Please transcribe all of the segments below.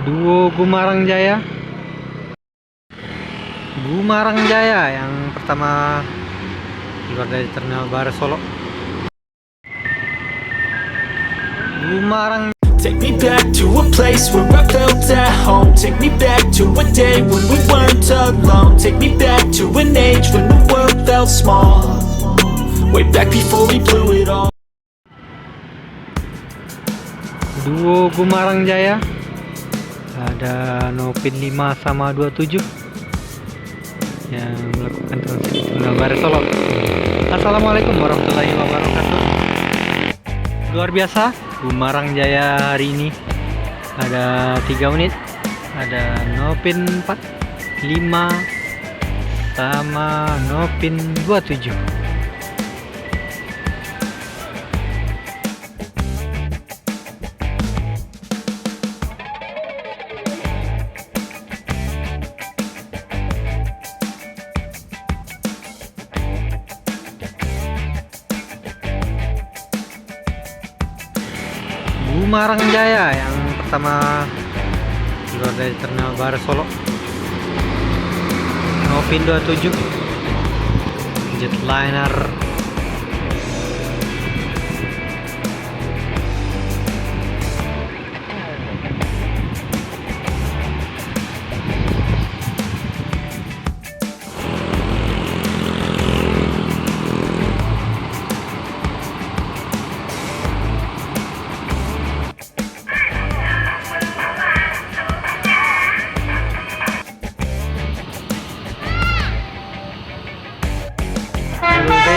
Duo Gumarang Jaya. Gumarang Jaya yang pertama keluar dari Terminal Baru Solo. Gumarang. Take me back to a place where I felt at home. Take me back to a day when we weren't alone. Take me back to an age when the world felt small. Way back before we blew it all. Duo Gumarang Jaya. Ada Nopin 5 sama 27 yang melakukan transaksi Terminal Baru Solo. Assalamualaikum warahmatullahi wabarakatuh. Luar biasa, Gumarang Jaya hari ini ada 3 unit, ada Nopin 4, 5 sama Nopin 27. Gumarang Jaya yang pertama keluar dari Terminal Baru Solo. Nopin 27 Jetliner.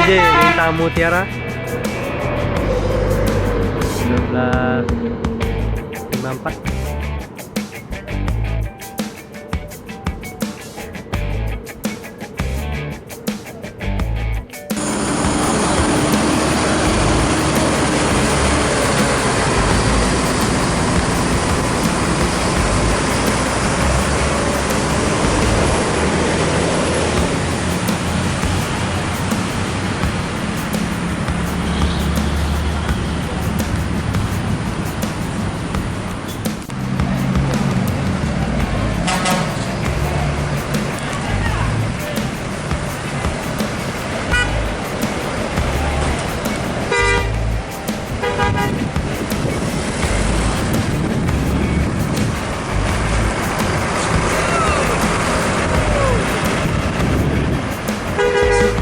PJ Lintah Mutiara 1954.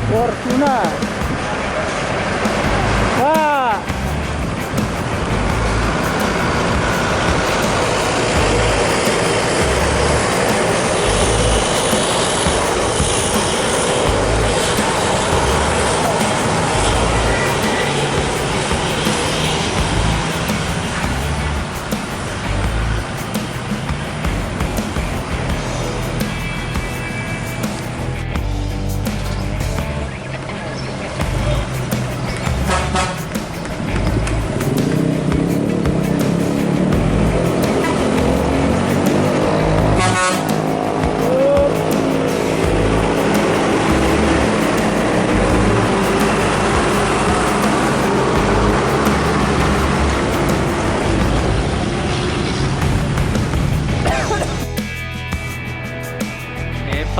Fortuna. Wah.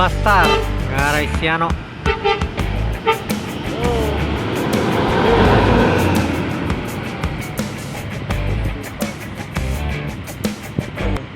Pastar Garasiano